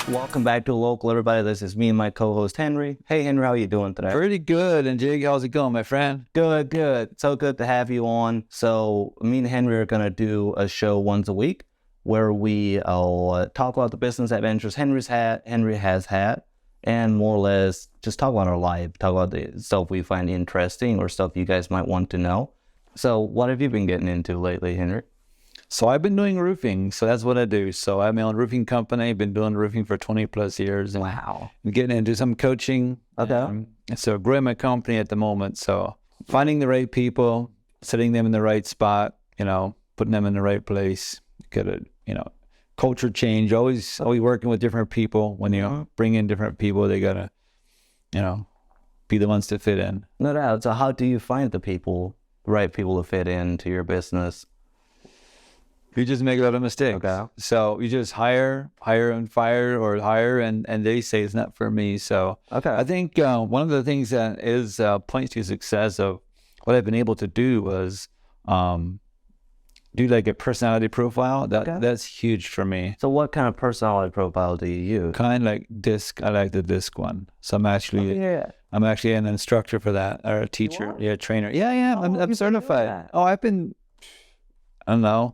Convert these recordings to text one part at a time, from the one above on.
Welcome back to Local, everybody. This is me and my co-host, Henry. Hey, Henry, how are you doing today? Pretty good. And Jake, how's it going, my friend? Good, good. So good to have you on. So me and Henry are going to do a show once a week where we talk about the business adventures Henry has had, and more or less just talk about our life, talk about the stuff we find interesting or stuff you guys might want to know. So what have you been getting into lately, Henry? So I've been doing roofing. So that's what I do. So I have my own roofing company. Been doing roofing for 20 plus years. And Wow. I'm getting into some coaching. Okay. So growing my company at the moment. So finding the right people, setting them in the right spot, putting them in the right place. Get a, culture change. Always working with different people. When you bring in different people, they gotta, be the ones to fit in. No doubt. So how do you find the right people to fit into your business? You just make a lot of mistakes. Okay. So you just hire and fire, or hire and they say it's not for me. So Okay. I think one of the things that is points to success of what I've been able to do was do like a personality profile. That's huge for me. So what kind of personality profile do you use? Kind of like DISC. I like the DISC one. So I'm actually an instructor for that, or a teacher. Yeah, trainer. Yeah. I'm certified. Oh, I don't know.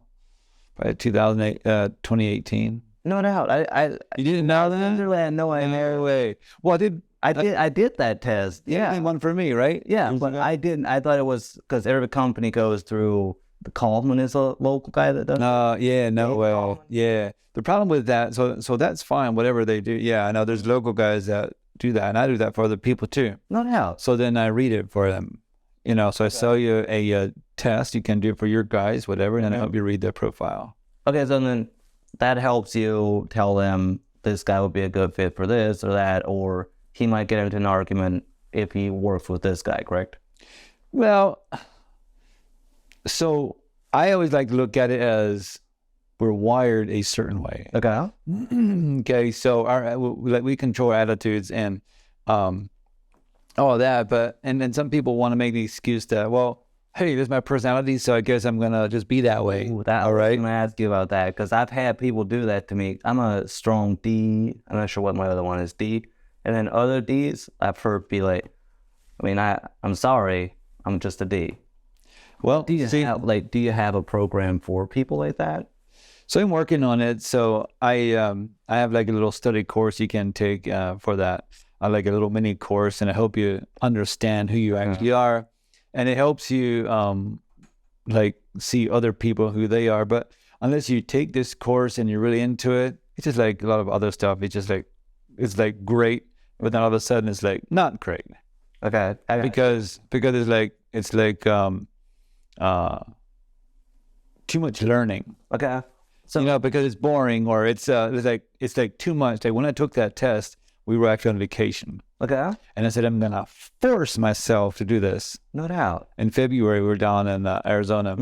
By 2018. No doubt. You didn't know that? Literally had no idea. No way. Well, I did that test. Yeah, one for me, right? Yeah, but I didn't. I thought it was because every company goes through. The Kaufman is a local guy that does. Yeah. The problem with that, so that's fine. Whatever they do. Yeah, I know there's local guys that do that, and I do that for other people too. No doubt. So then I read it for them. So I sell you a test you can do for your guys, whatever, and then I help you read their profile. Okay, so then that helps you tell them this guy would be a good fit for this or that, or he might get into an argument if he works with this guy, correct? Well, so I always like to look at it as we're wired a certain way. Okay. Okay, so we control our attitudes and all that, and then some people want to make the excuse that, well, hey, this is my personality, so I guess I'm gonna just be that way. Ooh, all right. I'm gonna ask you about that because I've had people do that to me. I'm a strong D. I'm not sure what my other one is, D. And then other Ds, I've heard be like, I'm sorry, I'm just a D. Well, do you have a program for people like that? So I'm working on it. So I have like a little study course you can take for that. I like a little mini course, and I help you understand who you actually are, and it helps you like see other people who they are. But unless you take this course and you're really into it, it's just like a lot of other stuff. It's just like great, but then all of a sudden it's like not great. Okay. Because it's like too much learning. Okay. So because it's boring, or it's like too much. Like when I took that test, we were actually on vacation. Okay. And I said, I'm gonna force myself to do this. No doubt. In February, we were down in Arizona,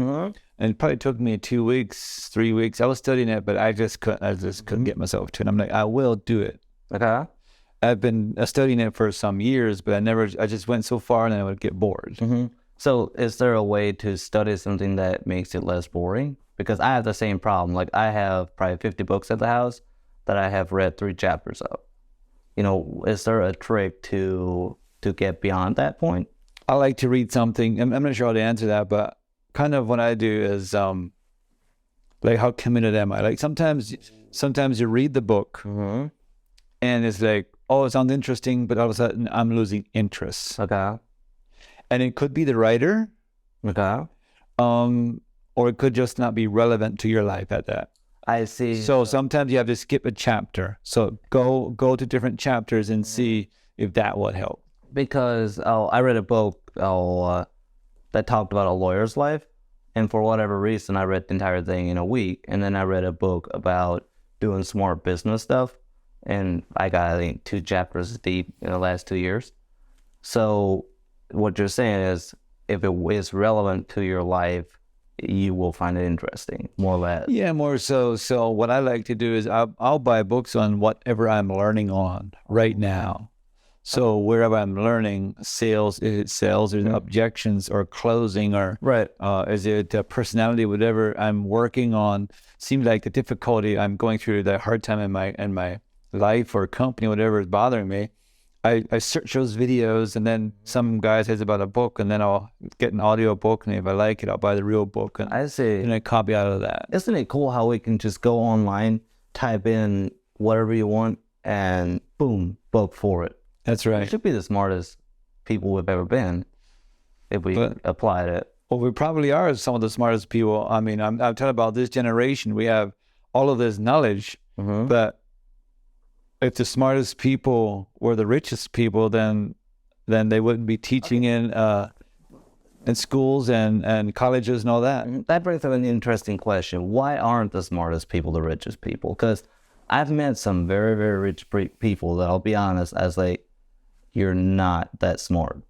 and it probably took me 2 weeks, 3 weeks. I was studying it, but I just couldn't get myself to it. I'm like, I will do it. Okay. I've been studying it for some years, but I just went so far and then I would get bored. So is there a way to study something that makes it less boring? Because I have the same problem. Like I have probably 50 books at the house that I have read 3 chapters of. Is there a trick to get beyond that point? I like to read something. I'm not sure how to answer that, but kind of what I do is like how committed am I? Like sometimes you read the book and it's like, oh, it sounds interesting, but all of a sudden I'm losing interest. Okay. And it could be the writer. Okay. Or it could just not be relevant to your life at that. I see. So sometimes you have to skip a chapter. So go to different chapters and see if that would help. Because I read a book that talked about a lawyer's life, and for whatever reason, I read the entire thing in a week. And then I read a book about doing smart business stuff, and I got, I think, 2 chapters deep in the last 2 years. So what you're saying is, if it is relevant to your life, you will find it interesting, more or less. Yeah, more so. So what I like to do is I'll buy books on whatever I'm learning on right now. So wherever I'm learning sales, is it sales or objections or closing or is it personality, whatever I'm working on, seems like the difficulty I'm going through, the hard time in my life or company, whatever is bothering me, I search those videos, and then some guy says about a book, and then I'll get an audio book, and if I like it, I'll buy the real book, and I see. and I copy out of that. Isn't it cool how we can just go online, type in whatever you want, and boom, book for it? That's We right. should be the smartest people we've ever been if we applied it. Well, we probably are some of the smartest people. I mean, I'm talking about this generation. We have all of this knowledge, but if the smartest people were the richest people, then they wouldn't be teaching in schools and colleges and all that. That brings up an interesting question. Why aren't the smartest people the richest people? Because I've met some very, very rich people that I'll be honest, as like, you're not that smart.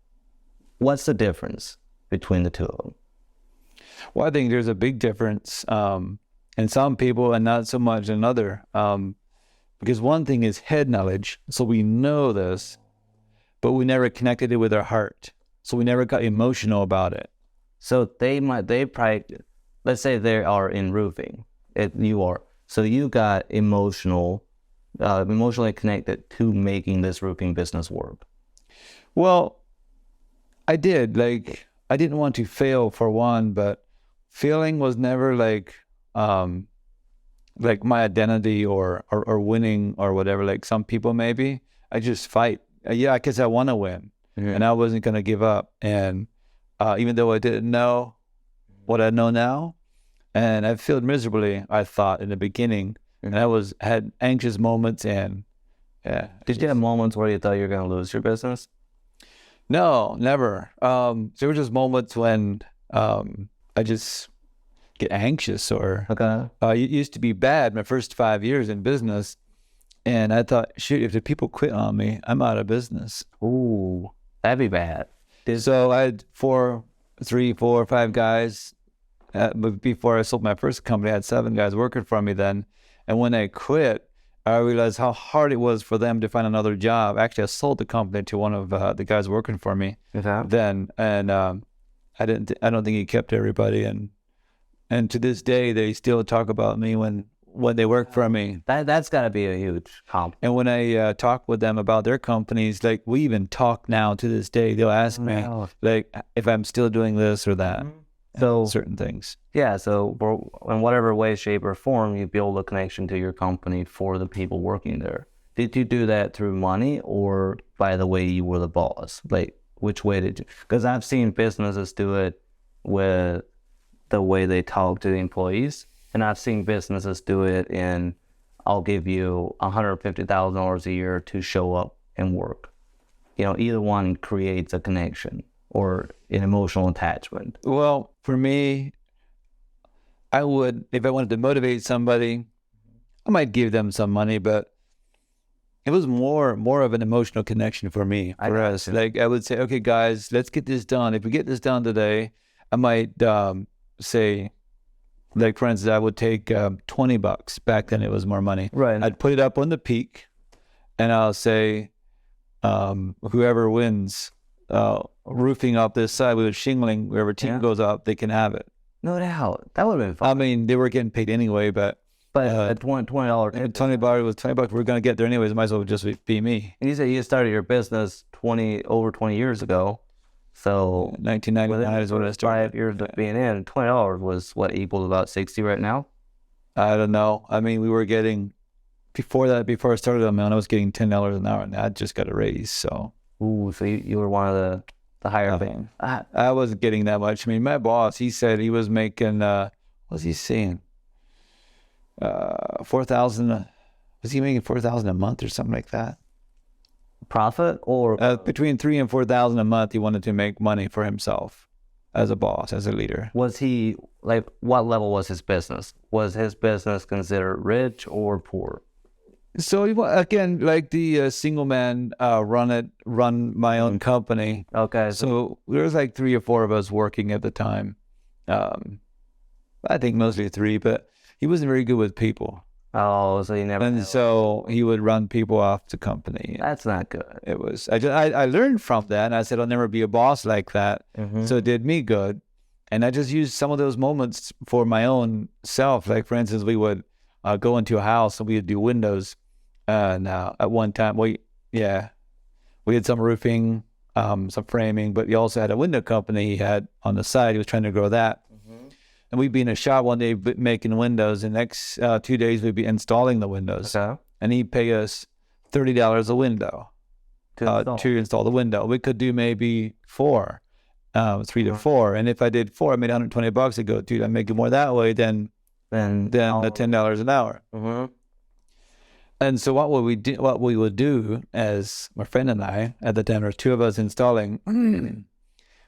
What's the difference between the two of them? Well, I think there's a big difference in some people and not so much in other. Because one thing is head knowledge, so we know this, but we never connected it with our heart. So we never got emotional about it. So they probably, let's say they are in roofing. You are. So you got emotionally connected to making this roofing business work. Well, I did. Like, I didn't want to fail for one, but failing was never like my identity or winning or whatever, like some people maybe. I just fight. Yeah, because I want to win. And I wasn't going to give up. And even though I didn't know what I know now, and I failed miserably, I thought in the beginning, and I had anxious moments. And yeah. Did you have moments where you thought you were going to lose your business? No, never. There were just moments when I just get anxious, or it used to be bad my first 5 years in business, and I thought, shoot, if the people quit on me, I'm out of business. Ooh, that'd be bad. So I had 3, 4, 5 guys. Before I sold my first company, I had 7 guys working for me then, and when I quit, I realized how hard it was for them to find another job. Actually, I sold the company to one of the guys working for me then, and I don't think he kept everybody, and to this day they still talk about me when they work for me. That's got to be a huge compliment. And when I talk with them about their companies, like we even talk now to this day, they'll ask me like if I'm still doing this or that. So certain things. Yeah. So in whatever way, shape, or form, you build a connection to your company for the people working there. Did you do that through money or by the way you were the boss? Like, which way did you? Because I've seen businesses do it with the way they talk to the employees, and I've seen businesses do it in, I'll give you $150,000 a year to show up and work. Either one creates a connection or an emotional attachment. Well, for me, I would, if I wanted to motivate somebody, I might give them some money, but it was more of an emotional connection for me. For us, like I would say, okay, guys, let's get this done. If we get this done today, I might say, like for instance, I would take $20. Back then, it was more money. Right. I'd put it up on the peak, and I'll say, whoever wins roofing up this side with shingling, whoever team goes up, they can have it. No doubt. That would have been fun. I mean, they were getting paid anyway, but at $20, $20 was $20. We're gonna get there anyways. It might as well just be me. And you said you started your business over 20 years ago, so 1999 is when I started. 5 years of being in, $20 was what equals about 60 right now. I don't know. I mean, we were getting before I started on my own, I was getting $10 an hour, and I just got a raise. So so you were one of the higher things. I wasn't getting that much. I mean, my boss, he said he was making what was he saying? 4,000. Was he making 4,000 a month or something like that? Profit or between 3,000 and 4,000 a month. He wanted to make money for himself as a boss, as a leader. Was he like, what level was his business? Was his business considered rich or poor? So again, like the single man, run my own company. Okay. So there was like 3 or 4 of us working at the time. I think mostly 3, but he wasn't very good with people. Oh, so he never. And so he would run people off the company. That's not good. It was. I learned from that, and I said I'll never be a boss like that. So it did me good, and I just used some of those moments for my own self. Like for instance, we would go into a house and we would do windows. Now, at one time, we had some roofing, some framing, but he also had a window company he had on the side. He was trying to grow that. And we'd be in a shop one day making windows, and the next 2 days we'd be installing the windows. Okay. And he'd pay us $30 a window to install the window. We could do maybe 4, 3 to 4. And if I did 4, I made $120. I go, dude, I'm making more that way than the $10 an hour. And so what we would do, as my friend and I at the time, there were 2 of us installing,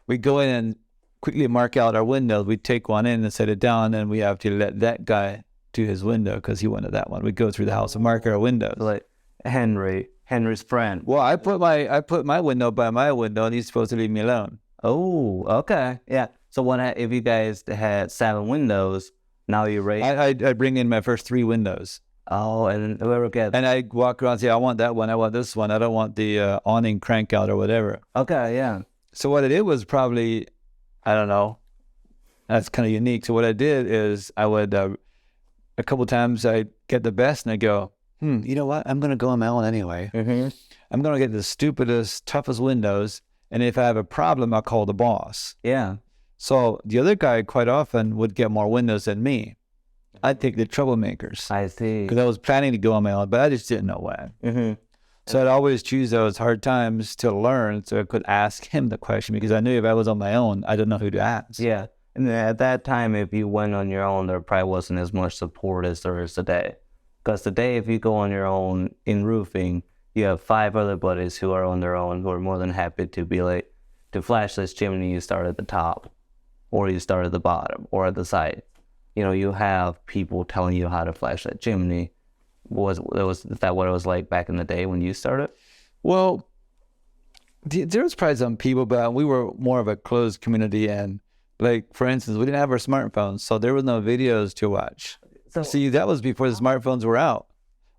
we'd go in and quickly mark out our windows. We'd take one in and set it down, and we have to let that guy do his window because he wanted that one. We'd go through the house and mark our windows. Like Henry's friend. Well, I put my window by my window, and he's supposed to leave me alone. Oh, okay. Yeah. So if you guys had 7 windows, now you rate? I bring in my first 3 windows. Oh, and whoever gets... And I walk around and say, I want that one, I want this one, I don't want the awning crank out or whatever. Okay, yeah. So what I did was probably, I don't know, that's kind of unique. So what I did is I would, a couple times I'd get the best and I go, you know what? I'm going to go on my own anyway. I'm going to get the stupidest, toughest windows. And if I have a problem, I'll call the boss. Yeah. So the other guy quite often would get more windows than me. I'd take the troublemakers. I see. Because I was planning to go on my own, but I just didn't know when. So I'd always choose those hard times to learn so I could ask him the question, because I knew if I was on my own, I didn't know who to ask. Yeah. And at that time, if you went on your own, there probably wasn't as much support as there is today. Because today, if you go on your own in roofing, you have 5 other buddies who are on their own who are more than happy to be like, to flash this chimney, you start at the top, or you start at the bottom, or at the side. You know, you have people telling you how to flash that chimney. Is that what it was like back in the day when you started? Well, there was probably some people, but we were more of a closed community. And like, for instance, we didn't have our smartphones, so there was no videos to watch. See, that was before the smartphones were out.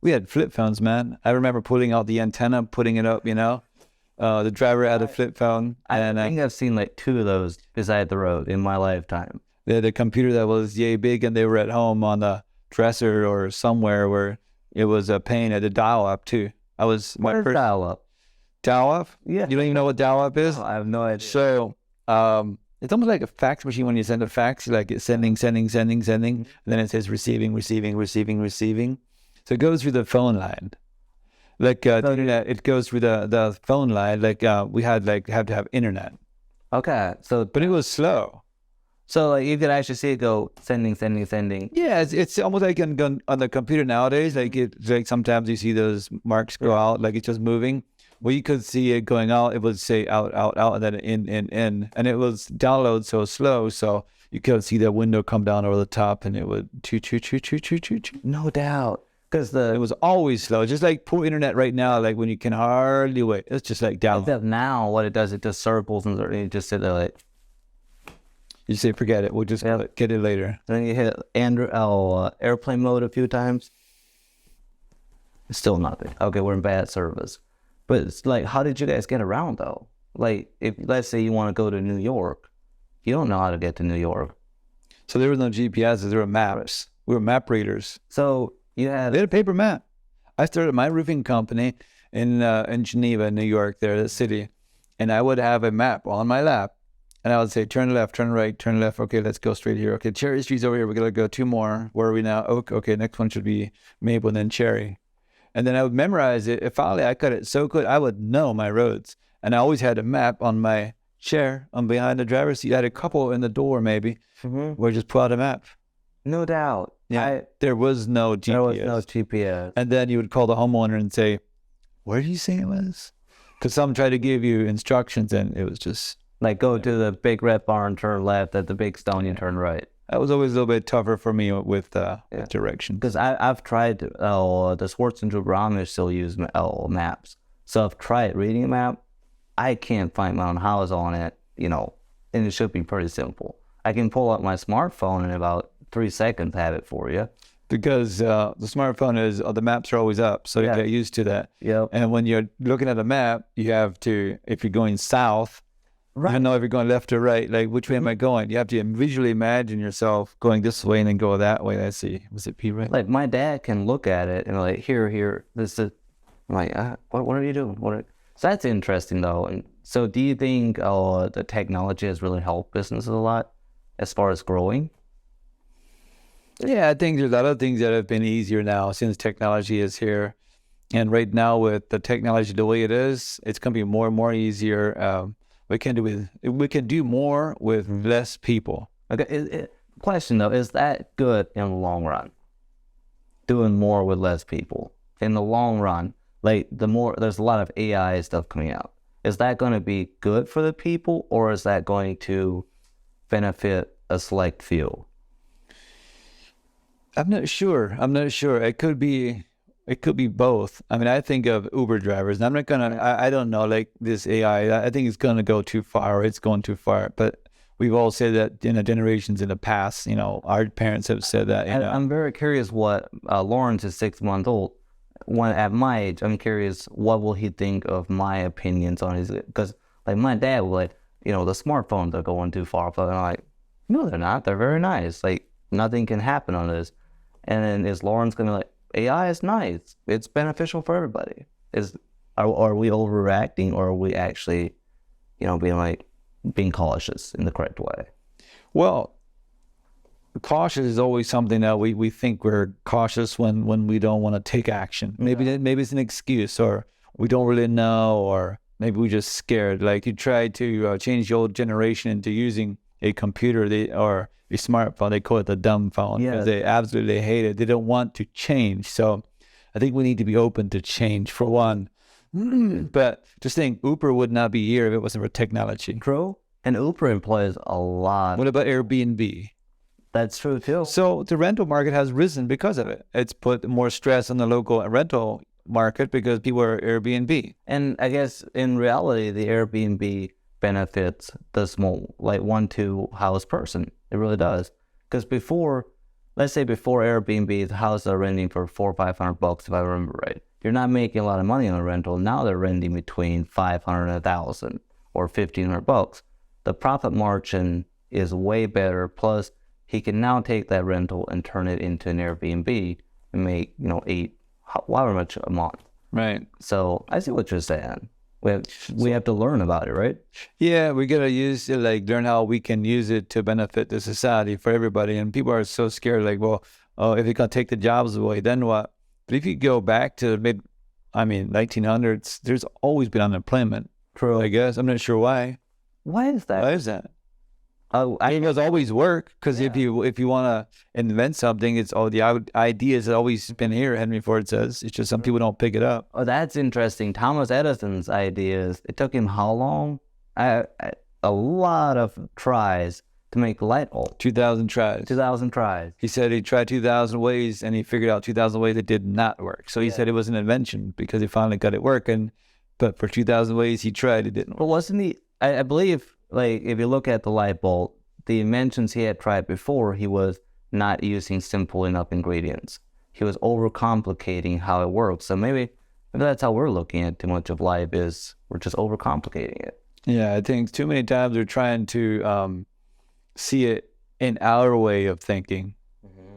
We had flip phones, man. I remember pulling out the antenna, putting it up, you know. The driver had a flip phone. I think I've seen like 2 of those beside the road in my lifetime. They had a computer that was yay big, and they were at home on the dresser or somewhere where it was a pain. At a dial-up too. I was my first dial-up. Dial-up? Yeah. You don't even know what dial-up is? Oh, I have no idea. So it's almost like a fax machine. When you send a fax, like it's sending, and then it says receiving. So it goes through the phone line. Like the internet, it goes through the phone line. Like we had have to have internet. Okay. But it was slow. So like you could actually see it go sending. Yeah, it's almost like on the computer nowadays. Like like sometimes you see those marks go out, like it's just moving. Well, you could see it going out. It would say out, and then in, and it was download so slow, so you could see that window come down over the top, and it would choo. No doubt, because it was always slow. Just like poor internet right now, like when you can hardly wait. It's just like down. Except now, what it does, it just circles and you just sit there like. You say, forget it. We'll just get it later. And then you hit airplane mode a few times. It's still nothing. Okay, we're in bad service. But it's like, how did you guys get around though? Like, if let's say you want to go to New York, you don't know how to get to New York. So there was no GPSs. There were maps. We were map readers. So they had a paper map. I started my roofing company in Geneva, New York, there, the city, and I would have a map on my lap. And I would say, turn left, turn right, turn left. Okay, let's go straight here. Okay, Cherry Street's over here. We're going to go 2 more. Where are we now? Oak. Okay, next one should be Maple and then Cherry. And then I would memorize it. If finally I cut it so good, I would know my roads. And I always had a map on my chair on behind the driver's seat. I had a couple in the door maybe where I just pull out a map. No doubt. Yeah, there was no GPS. There was no GPS. And then you would call the homeowner and say, where did you say it was? Because some tried to give you instructions and it was just... Like go to the big red barn, turn left. At the big stone, you turn right. That was always a little bit tougher for me with directions. Because I've tried, the Schwarzenegger Amish still use maps. So I've tried reading a map. I can't find my own house on it, you know, and it should be pretty simple. I can pull up my smartphone and in about 3 seconds have it for you. Because the smartphone is, the maps are always up, so you get used to that. Yep. And when you're looking at a map, you have to, if you're going south, Right. You know if you're going left or right, like which way am I going? You have to visually imagine yourself going this way and then go that way. Let's see. Was it P right? Like my dad can look at it and like, here, this is, I'm like, what are you doing? So that's interesting though. And so do you think the technology has really helped businesses a lot as far as growing? Yeah, I think there's a lot of things that have been easier now since technology is here. And right now with the technology the way it is, it's going to be more and more easier. We can do more with less people. Okay. Question though, is that good in the long run? Doing more with less people in the long run, like there's a lot of AI stuff coming out. Is that going to be good for the people, or is that going to benefit a select few? I'm not sure. It could be both. I mean, I think of Uber drivers, and I don't know, like this AI, I think it's going to go too far, or it's going too far. But we've all said that in the generations in the past, our parents have said that. I'm very curious what Lawrence is 6 months old. When at my age, I'm curious what will he think of my opinions on his, because like my dad will like, the smartphones are going too far, but I'm like, no, they're not. They're very nice. Like nothing can happen on this. And then is Lawrence going to be like, AI is nice. It's beneficial for everybody. Are we overreacting, or are we actually, being cautious in the correct way? Well, cautious is always something that we think we're cautious when we don't want to take action. Maybe it's an excuse, or we don't really know, or maybe we're just scared. Like you try to change the old generation into using a computer or a smartphone. They call it the dumb phone because they absolutely hate it. They don't want to change. So I think we need to be open to change for one. But just think, Uber would not be here if it wasn't for technology. True. And Uber employs a lot. What about Airbnb? That's true too. So the rental market has risen because of it. It's put more stress on the local rental market because people are Airbnb. And I guess in reality, the Airbnb benefits the small, like 1-2 house person. It really does. Because let's say before Airbnb, the houses are renting for $400 or $500, if I remember right. You're not making a lot of money on a rental. Now they're renting between $500 and $1,000 or $1,500. The profit margin is way better. Plus, he can now take that rental and turn it into an Airbnb and make, however much a month. Right. So I see what you're saying. We have to learn about it, right? Yeah, we gotta use it, like learn how we can use it to benefit the society for everybody. And people are so scared, like, well, if it can take the jobs away, then what? But if you go back to 1900s, there's always been unemployment. True. I guess. I'm not sure why. Why is that? Why is that? I think there's always work, because if you want to invent something, it's all the ideas have always been here. Henry Ford says it's just some people don't pick it up. Oh, that's interesting. Thomas Edison's ideas. It took him how long? A lot of tries to make the light bulb. 2,000 tries. 2,000 tries. He said he tried 2,000 ways and he figured out 2,000 ways that did not work. So he said it was an invention because he finally got it working. But for 2,000 ways he tried, it didn't work. But wasn't he? I believe. Like, if you look at the light bulb, the inventions he had tried before, he was not using simple enough ingredients. He was overcomplicating how it works. So maybe that's how we're looking at too much of life, is we're just overcomplicating it. Yeah, I think too many times we're trying to see it in our way of thinking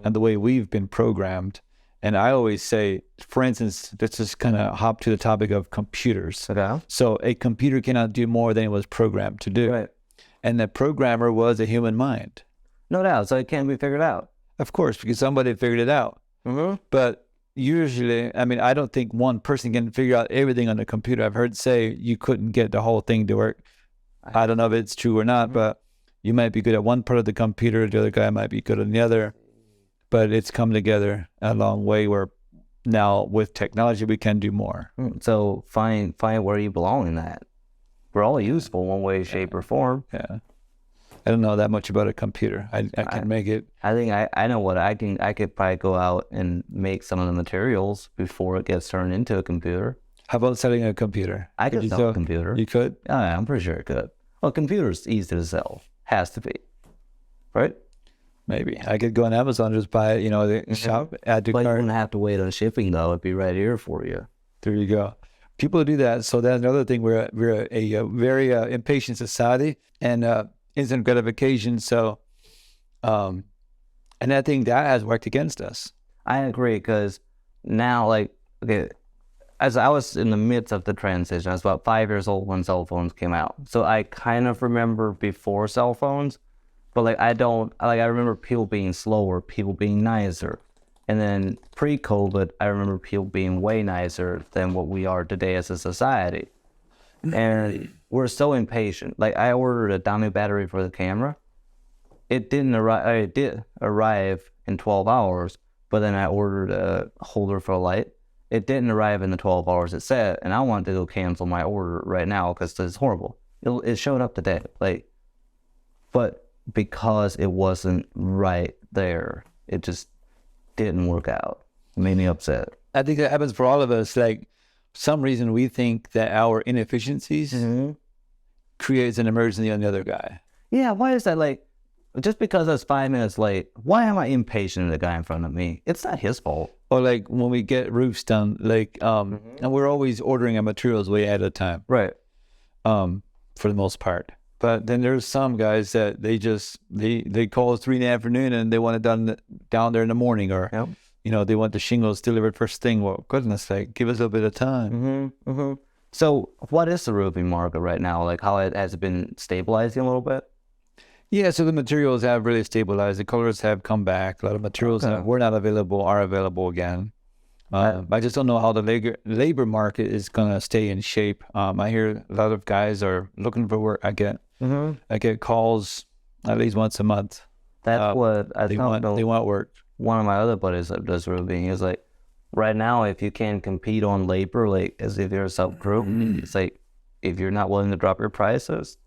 and the way we've been programmed. And I always say, for instance, let's just kind of hop to the topic of computers. Okay. So a computer cannot do more than it was programmed to do. Right. And the programmer was a human mind. No doubt. So it can't be figured out. Of course, because somebody figured it out. But usually, I don't think one person can figure out everything on the computer. I've heard say you couldn't get the whole thing to work. I don't know if it's true or not, but you might be good at one part of the computer, the other guy might be good on the other. But it's come together a long way where now with technology we can do more. So find where you belong in that. We're all useful one way, shape, or form. Yeah. I don't know that much about a computer. I can make it. I think I know what I could probably go out and make some of the materials before it gets turned into a computer. How about selling a computer? I could sell a computer. You could? I'm pretty sure it could. Well, a computer's easy to sell. Has to be. Right? Maybe. I could go on Amazon, just buy it, the shop, add to cart. cart. You wouldn't have to wait on shipping, though. It'd be right here for you. There you go. People do that. So that's another thing. We're a very impatient society and instant gratification. So, and I think that has worked against us. I agree, because now, like, okay, as I was in the midst of the transition, I was about 5 years old when cell phones came out. So I kind of remember before cell phones, but like I remember people being slower, people being nicer. And then pre-COVID, I remember people being way nicer than what we are today as a society. And we're so impatient. Like, I ordered a dummy battery for the camera. It didn't arrive. It did arrive in 12 hours, but then I ordered a holder for a light. It didn't arrive in the 12 hours it said, and I wanted to go cancel my order right now because it's horrible. It showed up today, like, but because it wasn't right there, it just didn't work out. It made me upset. I think that happens for all of us. Like, for some reason we think that our inefficiencies creates an emergency on the other guy. Yeah, why is that? Like, just because I was 5 minutes late, why am I impatient of the guy in front of me? It's not his fault. Or like when we get roofs done, like, and we're always ordering our materials way ahead of time. Right. For the most part. But then there's some guys that they call us 3 in the afternoon and they want it done down there in the morning, or they want the shingles delivered first thing. Well, goodness sake, give us a little bit of time. So what is the roofing market right now? Like, how has it been stabilizing a little bit? Yeah, so the materials have really stabilized. The colors have come back. A lot of materials that were not available are available again. I just don't know how the labor market is going to stay in shape. I hear a lot of guys are looking for work. I get calls at least once a month. That's what I they want work. One of my other buddies that does roofing, he was like, right now, if you can't compete on labor, like as if you're a subgroup, it's like, if you're not willing to drop your prices,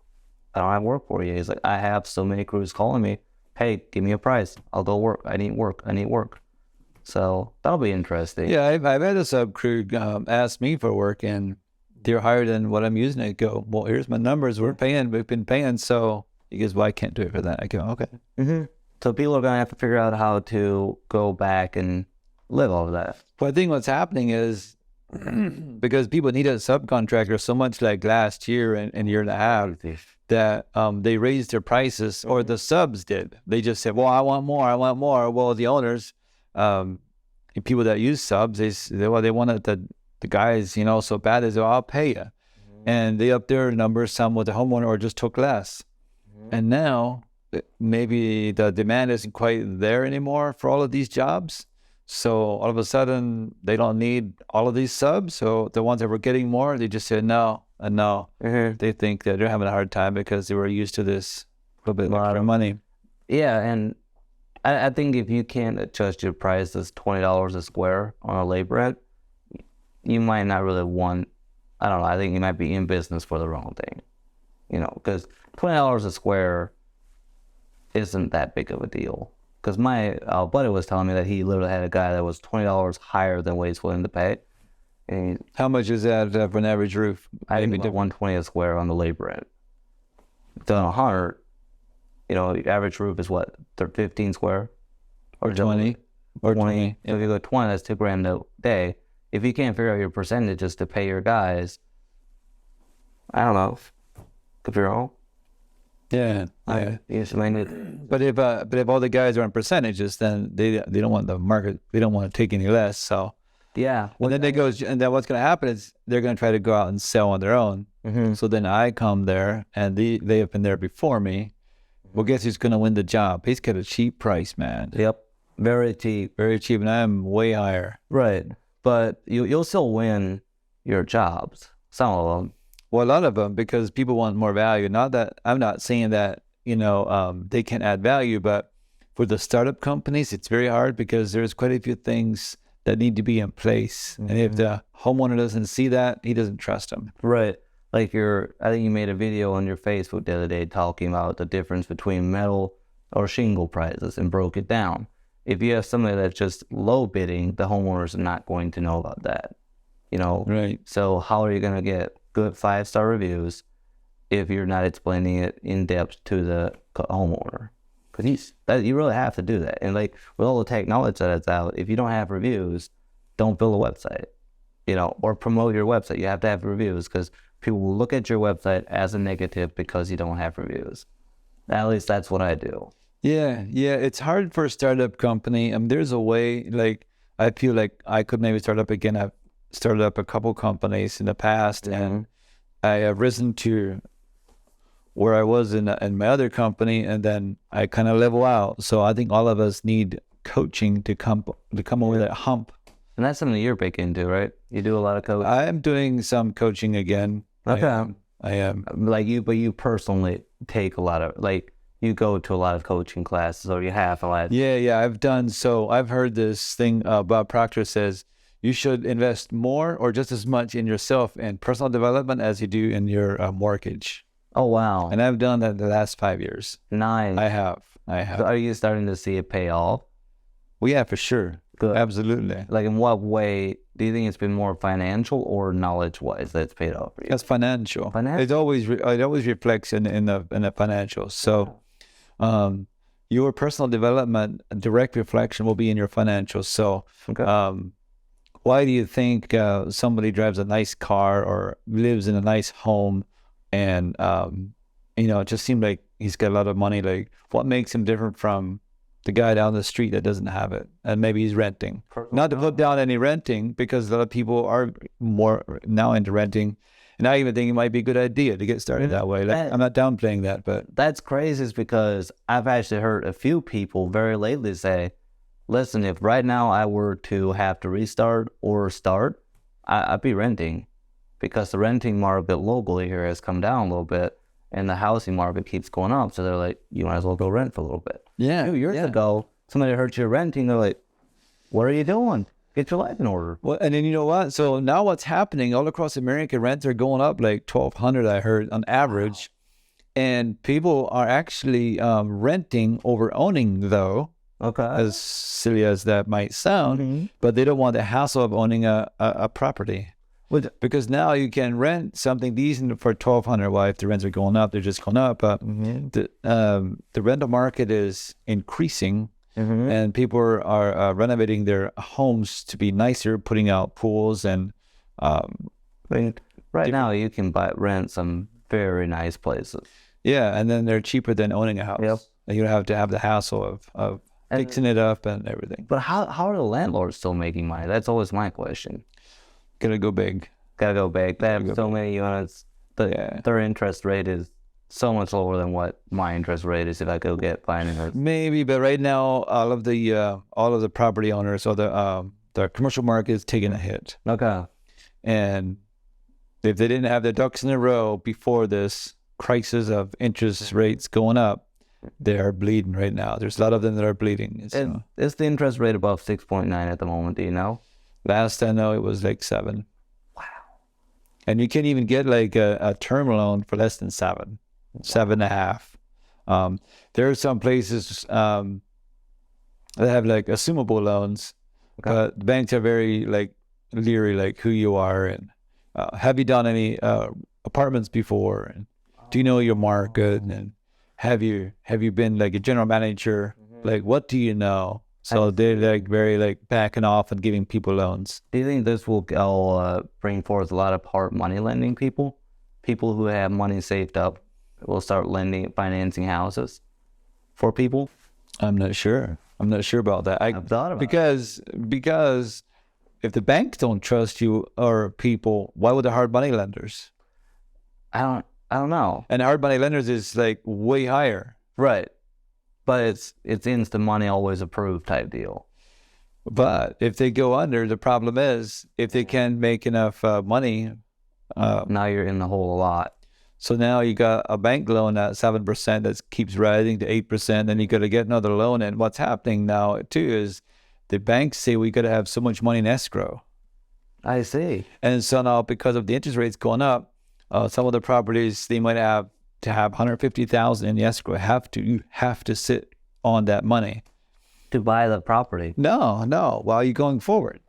I don't have work for you. He's like, I have so many crews calling me, hey, give me a price. I'll go work. I need work. So that'll be interesting. Yeah, I've had a sub crew ask me for work, and they're higher than what I'm using. I go, well, here's my numbers. We've been paying. So he goes, well, I can't do it for that. I go, okay. So people are going to have to figure out how to go back and live off of that. But I think what's happening is because people needed a subcontractor so much, like last year and year and a half, that they raised their prices, or the subs did. They just said, well, I want more. Well, the owners, people that use subs, they wanted the guys, so bad. They said, I'll pay you. And they upped their numbers, some with the homeowner, or just took less. And now maybe the demand isn't quite there anymore for all of these jobs. So all of a sudden they don't need all of these subs. So the ones that were getting more, they just said no and no. They think that they're having a hard time because they were used to this little bit extra money. Yeah, and I think if you can't adjust your prices $20 a square on a labor rent, you might not really want, I don't know, I think you might be in business for the wrong thing. Because $20 a square isn't that big of a deal. Because my buddy was telling me that he literally had a guy that was $20 higher than what he's willing to pay. And how much is that for an average roof? I think $120 a square on the labor rent. Done 100, the average roof is what, 15 square? Or 20. Or 20. If you go 20, that's $2,000 a day. If you can't figure out your percentages to pay your guys, I don't know. Could be wrong. Yeah. Yes, but if all the guys are on percentages, then they don't want the market. They don't want to take any less. So yeah. And then what's going to happen is they're going to try to go out and sell on their own. So then I come there, and they have been there before me. Well, guess who's going to win the job? He's got a cheap price, man. Yep. Very cheap, and I'm way higher. Right, but you'll still win your jobs. Some of them. Well, a lot of them, because people want more value. Not that I'm not saying that they can add value, but for the startup companies, it's very hard because there's quite a few things that need to be in place, and if the homeowner doesn't see that, he doesn't trust them. Right. Like I think you made a video on your Facebook the other day talking about the difference between metal or shingle prices and broke it down. If you have somebody that's just low bidding, the homeowners are not going to know about that. Right. So how are you going to get good 5-star reviews if you're not explaining it in depth to the homeowner? Because you really have to do that. And like with all the technology that's out, if you don't have reviews, don't build a website. or promote your website. You have to have reviews because people will look at your website as a negative because you don't have reviews. At least that's what I do. Yeah. It's hard for a startup company. There's a way, like, I feel like I could maybe start up again. I've started up a couple companies in the past, and I have risen to where I was in my other company, and then I kind of level out. So I think all of us need coaching to come over that hump. And that's something you're big into, right? You do a lot of coaching. I am doing some coaching again. Okay. I am. But you personally take a lot of, you go to a lot of coaching classes, or you have a lot. Yeah, I've done. So I've heard this thing, Bob Proctor says, you should invest more or just as much in yourself and personal development as you do in your mortgage. Oh, wow. And I've done that the last 5 years. Nice. I have. So are you starting to see it pay off? Well, yeah, for sure. Good. Absolutely. Like, in what way do you think it's been more financial or knowledge-wise that's paid off for you? That's financial. It always reflects in the financial. So, your personal development, direct reflection will be in your financials. So, why do you think somebody drives a nice car or lives in a nice home, and it just seems like he's got a lot of money? Like, what makes him different from the guy down the street that doesn't have it, and maybe he's renting? Not to put down any renting, because a lot of people are more now into renting, and I even think it might be a good idea to get started that way. I'm not downplaying that, but that's crazy, is because I've actually heard a few people very lately say, listen, if right now I were to have to restart or start, I'd be renting, because the renting market locally here has come down a little bit and the housing market keeps going up. So they're like, you might as well go rent for a little bit. Yeah. 2 years ago, somebody heard you renting. They're like, what are you doing? Get your life in order. Well, and then you know what? So now what's happening all across America, rents are going up like $1,200, I heard, on average. Wow. And people are actually renting over owning, though. Okay. As silly as that might sound, but they don't want the hassle of owning a property. Because now you can rent something decent for $1,200. Well, if the rents are going up, they're just going up. But the rental market is increasing, and people are renovating their homes to be nicer, putting out pools and. Right now, you can rent some very nice places. Yeah, and then they're cheaper than owning a house. Yep. And you don't have to have the hassle of fixing it up and everything. But how are the landlords still making money? That's always my question. Gotta go big. They have so many units. Their interest rate is so much lower than what my interest rate is if I go get finance. Maybe, but right now all of the property owners or the commercial market is taking a hit. Okay. And if they didn't have their ducks in a row before this crisis of interest rates going up, they are bleeding right now. There's a lot of them that are bleeding. And is the interest rate above 6.9 at the moment? Do you know? Last I know, it was like 7. Wow. And you can't even get like a term loan for less than 7, 7.5. There are some places that have like assumable loans, but the banks are very like leery, like who you are and have you done any apartments before, and do you know your market, and have you been like a general manager? Like, what do you know? So they're like very like backing off and giving people loans. Do you think this will bring forth a lot of hard money lending people? People who have money saved up will start financing houses for people? I'm not sure. I'm not sure about that. I've thought about because if the banks don't trust you or people, why would the hard money lenders? I don't know. And hard money lenders is like way higher. Right. But it's instant money always approved type deal. But if they go under, the problem is if they can't make enough money. Now you're in the hole a lot. So now you got a bank loan at 7% that keeps rising to 8%, and you got to get another loan. And what's happening now too is the banks say we got to have so much money in escrow. I see. And so now because of the interest rates going up, some of the properties they might have to have $150,000 in the escrow. You have to sit on that money to buy the property. No, while you're going forward,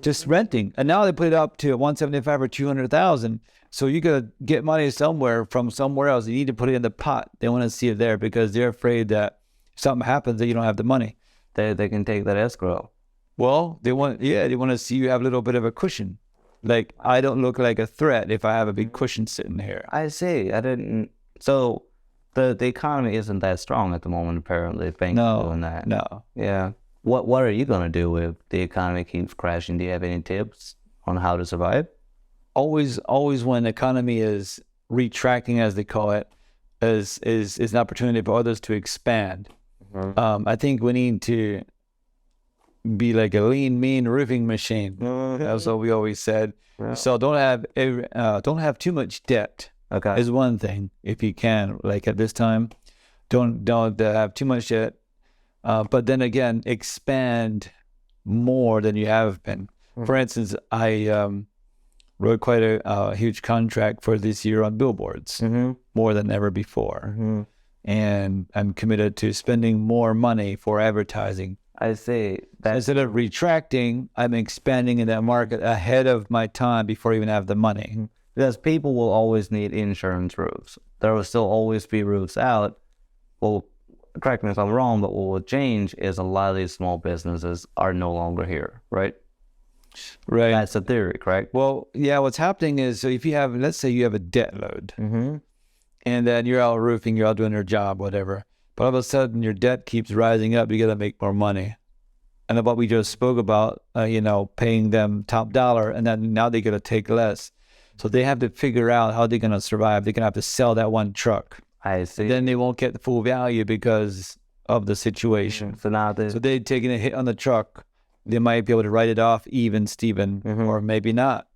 just renting. And now they put it up to $175,000 or $200,000. So you got to get money from somewhere else. You need to put it in the pot. They want to see it there because they're afraid that if something happens that you don't have the money. They can take that escrow. Well, they want to see you have a little bit of a cushion. Like, I don't look like a threat if I have a big cushion sitting here. I see. I didn't. So the economy isn't that strong at the moment, apparently. Banks are doing that. No. Yeah. What are you gonna do if the economy keeps crashing? Do you have any tips on how to survive? Always when the economy is retracting, as they call it, is an opportunity for others to expand. I think we need to be like a lean, mean roofing machine. That's what we always said. Yeah. So don't have too much debt. Okay, is one thing. If you can, like at this time, don't have too much debt. But then again, expand more than you have been. For instance, I wrote quite a huge contract for this year on billboards, more than ever before. And I'm committed to spending more money for advertising. I see. Instead of retracting, I'm expanding in that market ahead of my time before I even have the money. Because people will always need insurance roofs. There will still always be roofs out. Well, correct me if I'm wrong, but what will change is a lot of these small businesses are no longer here, right? Right. That's the theory, correct? Well, yeah, what's happening is, so if you have, let's say you have a debt load, and then you're out roofing, you're out doing your job, whatever, but all of a sudden your debt keeps rising up, you got to make more money. And what we just spoke about, paying them top dollar, and then now they got to take less. So they have to figure out how they're going to survive. They're going to have to sell that one truck. I see. Then they won't get the full value because of the situation. So now they're taking a hit on the truck. They might be able to write it off even, Steven, or maybe not.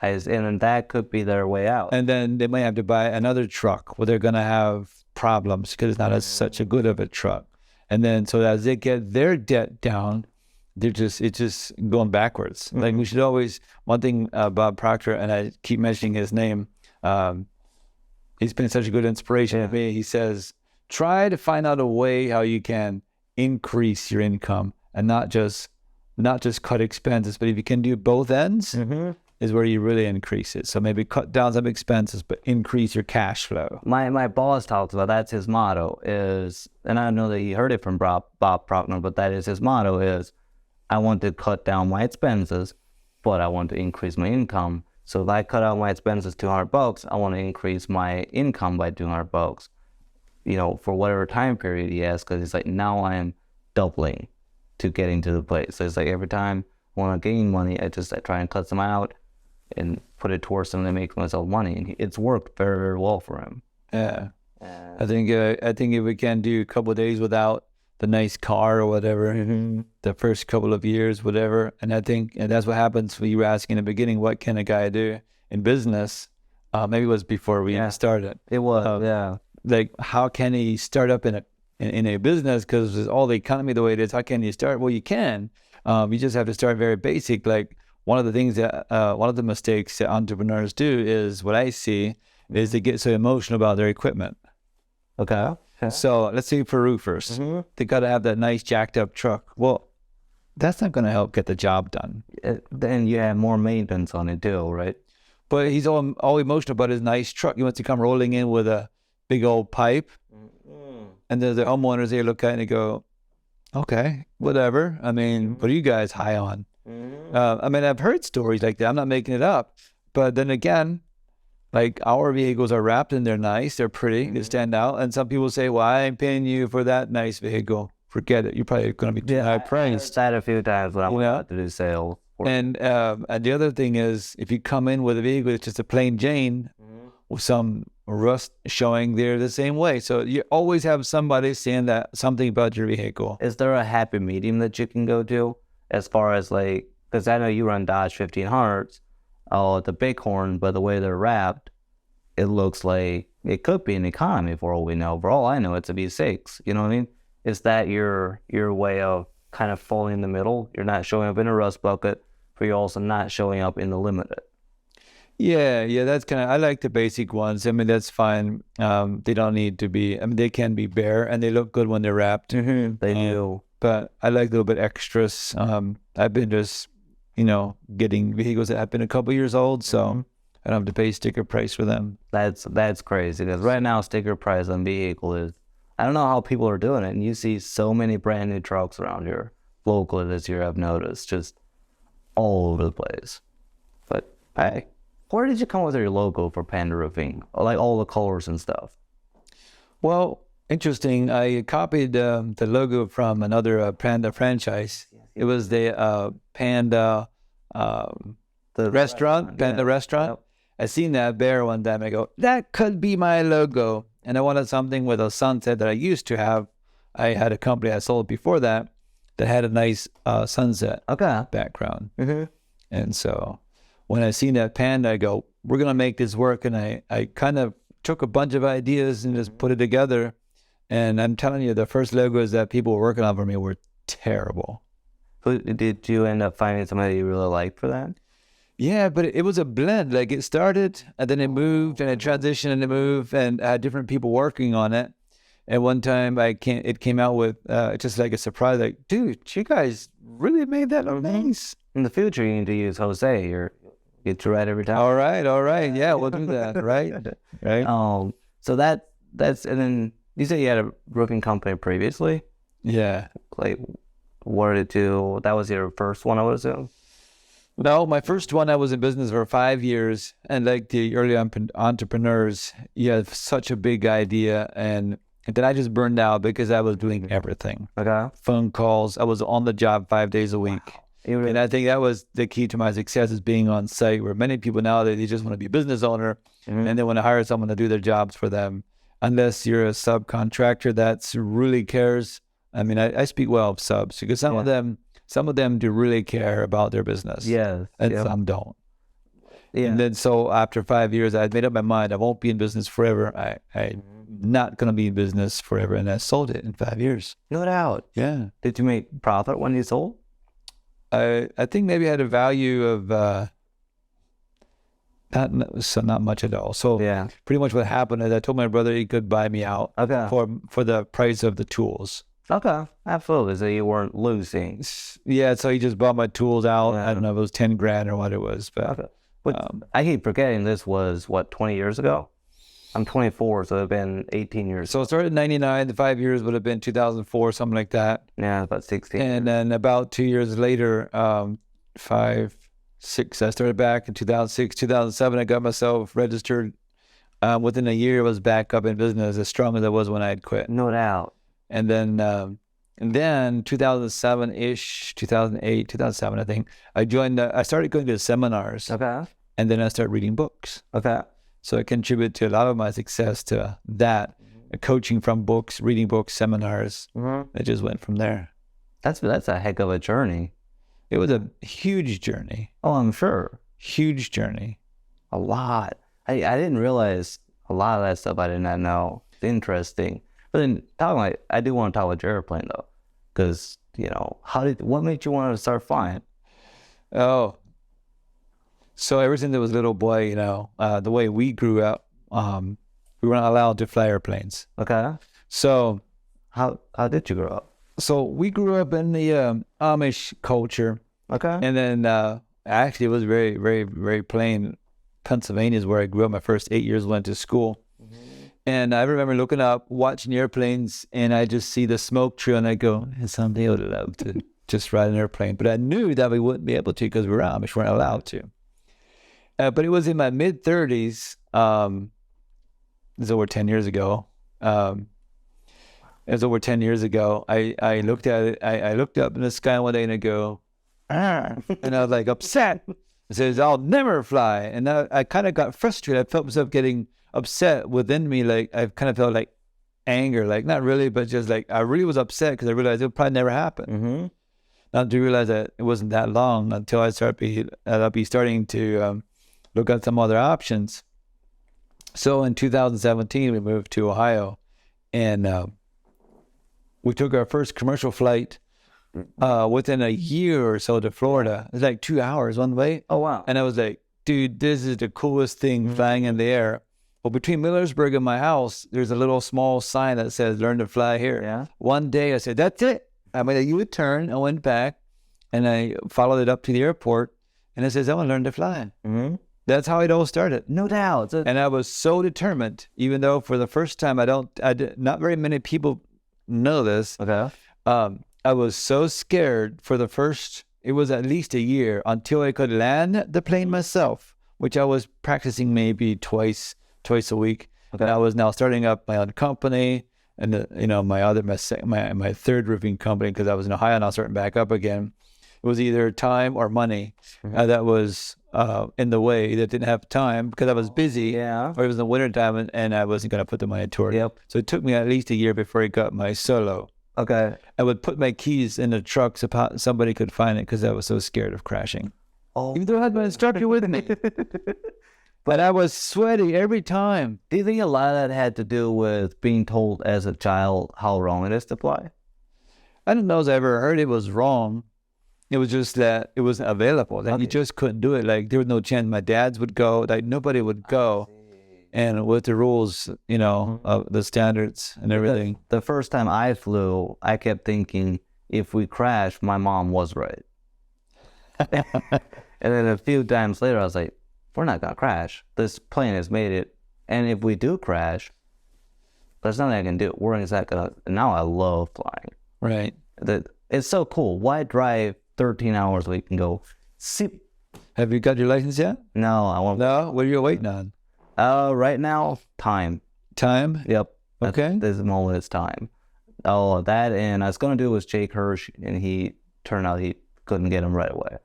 And that could be their way out. And then they might have to buy another truck where they're going to have problems because it's not such a good of a truck. And then so as they get their debt down, it's just going backwards. Like we should always, one thing Bob Proctor, and I keep mentioning his name, he's been such a good inspiration to me. He says, try to find out a way how you can increase your income and not just cut expenses, but if you can do both ends, is where you really increase it. So maybe cut down some expenses, but increase your cash flow. My boss talks about, that's his motto is, and I know that he heard it from Bob Proctor, but that is his motto is, I want to cut down my expenses, but I want to increase my income. So if I cut out my expenses $200, I want to increase my income by $200, for whatever time period he has, because it's like now I'm doubling to getting to the place. So it's like every time I want to gain money, I try and cut some out and put it towards something that makes myself money. And it's worked very, very well for him. Yeah. I think if we can do a couple of days without the nice car or whatever, the first couple of years, whatever. And I think that's what happens when you were asking in the beginning, what can a guy do in business? Maybe it was before we started. It was, Like, how can he start up in a business? Because with all the economy the way it is, how can you start? Well, you can. You just have to start very basic. Like, one of the mistakes that entrepreneurs do is, what I see, is they get so emotional about their equipment. Okay. So let's say for roofers, they got to have that nice jacked up truck. Well, that's not going to help get the job done. Then you have more maintenance on it too, right? But he's all emotional about his nice truck. He wants to come rolling in with a big old pipe. And then the homeowners, they look at it and they go, okay, whatever. I mean, what are you guys high on? I've heard stories like that. I'm not making it up. But then again, like, our vehicles are wrapped and they're nice, they're pretty, they stand out. And some people say, well, I ain't paying you for that nice vehicle. Forget it. You're probably going to be too high priced. I heard that a few times when I went out to do sales. And the other thing is, if you come in with a vehicle that's just a plain Jane with some rust showing, they're the same way. So you always have somebody saying that something about your vehicle. Is there a happy medium that you can go to as far as like, because I know you run Dodge 1500s, the Bighorn, but the way they're wrapped, it looks like it could be an economy for all we know. For all I know, it's a V6. You know what I mean? Is that your way of kind of falling in the middle? You're not showing up in a rust bucket, but you're also not showing up in the limited. Yeah, that's kind of, I like the basic ones. I mean, that's fine. They don't need to be, they can be bare and they look good when they're wrapped. They do. But I like a little bit extras. I've been just, getting vehicles that have been a couple years old, so I don't have to pay sticker price for them. That's crazy, because right now sticker price on vehicle is, I don't know how people are doing it, and you see so many brand new trucks around here locally this year, I've noticed, just all over the place. But hey, where did you come with your logo for Panda Roofing? Like all the colors and stuff. Well, interesting. I copied the logo from another Panda franchise. It was the Panda The restaurant, Panda restaurant. Yep. I seen that bear one time. I go, that could be my logo. And I wanted something with a sunset that I used to have. I had a company I sold before that had a nice sunset background. Mm-hmm. And so when I seen that panda, I go, we're going to make this work. And I kind of took a bunch of ideas and just put it together. And I'm telling you, the first logos that people were working on for me were terrible. So did you end up finding somebody you really liked for that? Yeah, but it was a blend. Like it started and then it moved and it transitioned and it moved and I had different people working on it. And one time it came out with just like a surprise, like, dude, you guys really made that look nice. In the future, you need to use Jose. You get to right every time. All right. Yeah, we'll do that. Right. So that's, and then you said you had a roofing company previously. Yeah. Like, what did it do? That was your first one, I would assume. No, my first one, I was in business for 5 years. And like the early entrepreneurs, you have such a big idea. And then I just burned out because I was doing everything. Okay. Phone calls. I was on the job 5 days a week. Wow. And I think that was the key to my success, is being on site, where many people nowadays, they just want to be a business owner and they want to hire someone to do their jobs for them. Unless you're a subcontractor that really cares. I mean, I speak well of subs because some of them do really care about their business. Yes. And some don't. Yeah. And then so after 5 years, I made up my mind. I won't be in business forever. I'm not going to be in business forever. And I sold it in 5 years. No doubt. Yeah. Did you make profit when you sold? I think maybe I had a value of not much at all. So pretty much what happened is I told my brother he could buy me out for the price of the tools. Okay, absolutely. So you weren't losing. Yeah, so he just bought my tools out. I don't know if it was 10 grand or what it was. But, I keep forgetting this was, 20 years ago? I'm 24, so it's been 18 years. So it started in 99. The 5 years would have been 2004, something like that. Yeah, about 16. And then about 2 years later, 5, 6, I started back in 2006, 2007. I got myself registered. Within a year, I was back up in business as strong as I was when I had quit. No doubt. And then 2007-ish, 2008, 2007, I think, I started going to seminars. Okay. And then I started reading books. Okay. So I contribute to a lot of my success to that, coaching from books, reading books, seminars. It just went from there. That's a heck of a journey. It was a huge journey. Oh, I'm sure. Huge journey. A lot. I didn't realize a lot of that stuff I did not know. It's interesting. But then I do want to talk about your airplane though, because what made you want to start flying? Oh, so ever since I was a little boy, the way we grew up, we were not allowed to fly airplanes. Okay. So how did you grow up? So we grew up in the Amish culture. Okay. And then actually it was very, very, very plain. Pennsylvania is where I grew up. My first 8 years went to school. And I remember looking up, watching airplanes, and I just see the smoke trail, and I go, someday I would love to just ride an airplane. But I knew that we wouldn't be able to because we were Amish, weren't allowed to. But it was in my mid-30s, it was over 10 years ago. I looked at it, I looked up in the sky one day, and I go, and I was like upset. I says, I'll never fly. And I kind of got frustrated. I felt myself getting upset within me. Like I kind of felt like anger, like not really, but just like I really was upset because I realized it would probably never happen. Not to realize that it wasn't that long until I'll be starting to look at some other options. So in 2017, we moved to Ohio, and we took our first commercial flight within a year or so to Florida. It was like 2 hours one way. Oh, wow. And I was like, dude, this is the coolest thing flying in the air. Well, between Millersburg and my house, there's a little small sign that says, learn to fly here. Yeah. One day I said, that's it. I made a U-turn. I went back and I followed it up to the airport. And it says, I want to learn to fly. That's how it all started. No doubt. And I was so determined, even though for the first time, not very many people know this. Okay. I was so scared for it was at least a year until I could land the plane myself, which I was practicing maybe twice a week. Okay. And I was now starting up my own company and, my third roofing company, because I was in Ohio and I was starting back up again. It was either time or money that was in the way, that didn't have time because I was busy. Yeah. Or it was in the wintertime and I wasn't going to put the money toward it. Yep. So it took me at least a year before I got my solo. Okay. I would put my keys in the truck so somebody could find it because I was so scared of crashing. Oh. Even though I had my instructor with me. But I was sweaty every time. Do you think a lot of that had to do with being told as a child how wrong it is to fly? I don't know if I ever heard it was wrong. It was just that it wasn't available. That you just couldn't do it. Like, there was no chance my dads would go. Like, nobody would go. And with the rules, of the standards and everything. The first time I flew, I kept thinking, if we crash, my mom was right. And then a few times later, I was like, we're not going to crash. This plane has made it. And if we do crash, there's nothing I can do. We're not going to. Now I love flying. Right. It's so cool. Why drive 13 hours so you can go, see? Have you got your license yet? No, I won't. No? What are you waiting on? Right now, time. Time? Yep. Okay. This moment it's time. Oh, that, and I was going to do it with Jake Hirsch, and he turned out he couldn't get him right away.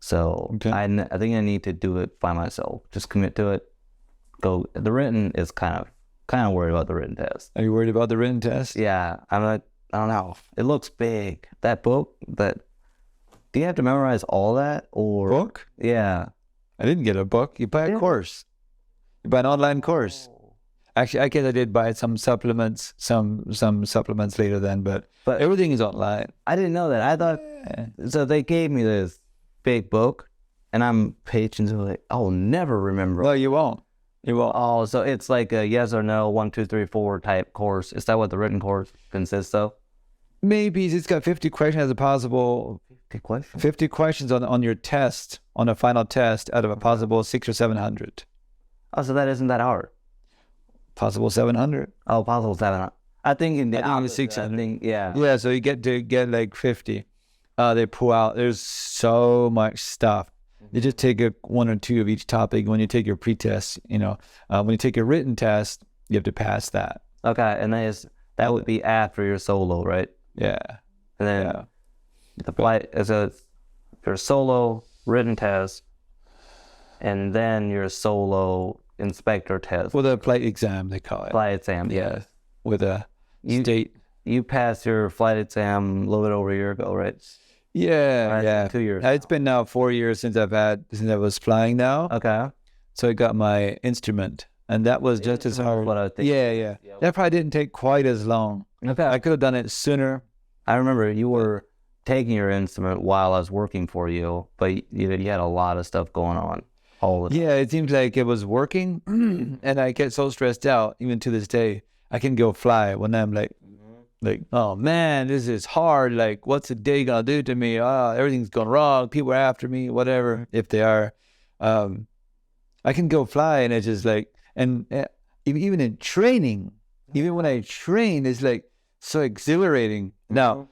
So okay. I think I need to do it by myself. Just commit to it. Go. The written is kind of worried about the written test. Are you worried about the written test? Yeah. I don't know. It looks big. That book, do you have to memorize all that, or book? Yeah. I didn't get a book. You buy a course. You buy an online course. Actually, I guess I did buy some supplements, some supplements later then, but everything is online. I didn't know that. I thought, so they gave me this big book, and I'm patient, so like, I'll never remember. Well, you won't. You won't. Oh, so it's like a yes or no, 1, 2, 3, 4 type course. Is that what the written course consists of? Maybe it's got 50 questions as a possible. 50 questions? 50 questions on your test, on a final test, out of a possible 600 or 700. Oh, so that isn't that hard. Possible 700. Oh, possible 700. I think in the 600. Yeah. Yeah, so you get like 50. They pull out. There's so much stuff. You just take one or two of each topic. When you take your pre-test, when you take your written test, you have to pass that. Okay, and that would be after your solo, right? Yeah. And then the flight is your solo written test, and then your solo inspector test. With a flight exam, they call it. Flight exam. Yeah. With a state. You passed your flight exam a little bit over a year ago, right? Yeah, yeah. 2 years. It's been now 4 years since I was flying now. Okay. So I got my instrument, and that was just as hard. What I think. Yeah. That probably didn't take quite as long. Okay. I could have done it sooner. I remember you were taking your instrument while I was working for you, but you had a lot of stuff going on all the time. Yeah, it seems like it was working, and I get so stressed out, even to this day. I can go fly when I'm like, oh man, this is hard. Like, what's the day gonna do to me? Everything's going wrong. People are after me, whatever, if they are. I can go fly, and it's just like, and even in training, even when I train, it's like so exhilarating. Now,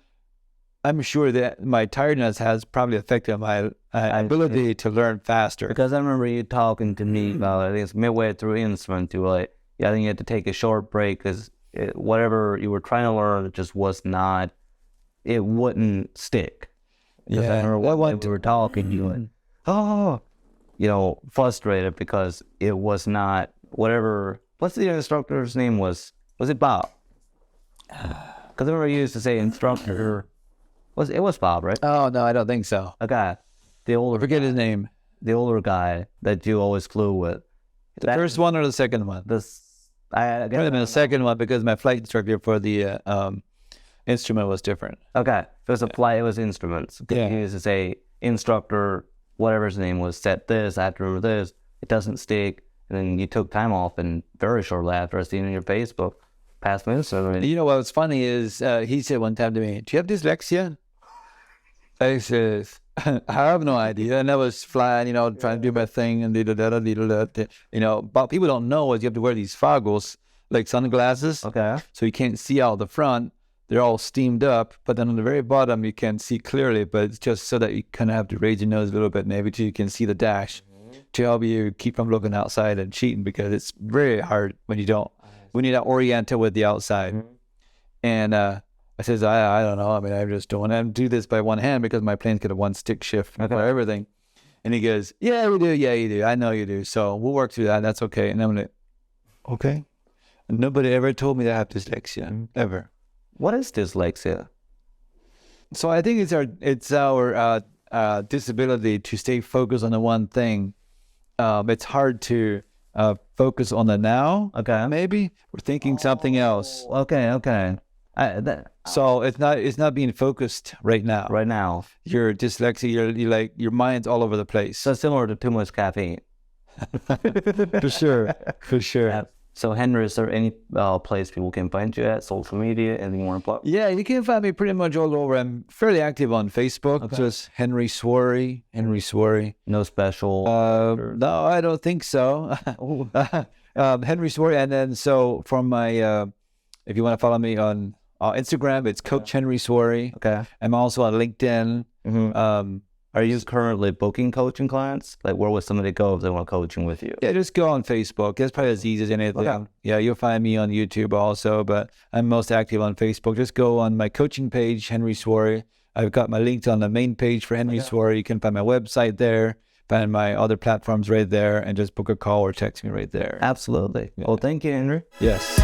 I'm sure that my tiredness has probably affected my ability to learn faster. Because I remember you talking to me about, I think it's midway through instrument, you were like, I think you had to take a short break because whatever you were trying to learn, it just was not, it wouldn't stick. Because I remember when we were talking, you went, frustrated because it was not, what's the instructor's name was it Bob? Because I remember you used to say instructor, it was Bob, right? Oh, no, I don't think so. A guy, Forget his name. The older guy that you always flew with. The first one or the second one? I guess Probably the second one because my flight instructor for the instrument was different. Okay. If it was a flight, it was instruments. Yeah. You used to say instructor, whatever his name was, set this, I have to remember this. It doesn't stick. And then you took time off, and very shortly after, I seen on your Facebook, passed my instrument. You know what's funny is he said one time to me, do you have dyslexia? I said, I have no idea. And I was flying, trying to do my thing and but people don't know is you have to wear these foggles, like sunglasses. Okay. So you can't see out the front. they're all steamed up, but then on the very bottom you can see clearly, but it's just so that you kind of have to raise your nose a little bit maybe till you can see the dash to help you keep from looking outside and cheating, because it's very hard when you're not oriented with the outside. And I says, I don't know. I mean, I do this by one hand because my plane's got a one stick shift for everything. And he goes, yeah, we do. Yeah, you do. I know you do. So we'll work through that. That's okay. And I'm like, okay. And nobody ever told me that I have dyslexia, ever. What is dyslexia? So I think it's our disability to stay focused on the one thing. It's hard to focus on the now. Okay. Maybe we're thinking something else. Okay. So it's not being focused right now. Right now. You're dyslexic. You're like, your mind's all over the place. So similar to too much caffeine. For sure. Yeah. So Henry, is there any place people can find you at? Social media? Anything you want to plug? Yeah, you can find me pretty much all over. I'm fairly active on Facebook. Just Henry Swarey. No special? No, I don't think so. Henry Swarey. And then so from my, if you want to follow me on Instagram, it's Coach Henry Swarey. Okay. I'm also on LinkedIn. Are you currently booking coaching clients? Like, where would somebody go if they want coaching with you? Yeah, just go on Facebook. That's probably as easy as anything. Okay. Yeah, you'll find me on YouTube also, but I'm most active on Facebook. Just go on my coaching page, Henry Swarey. I've got my links on the main page for Henry Swarey. You can find my website there, find my other platforms right there, and just book a call or text me right there. Absolutely. Well, thank you, Henry. Yes.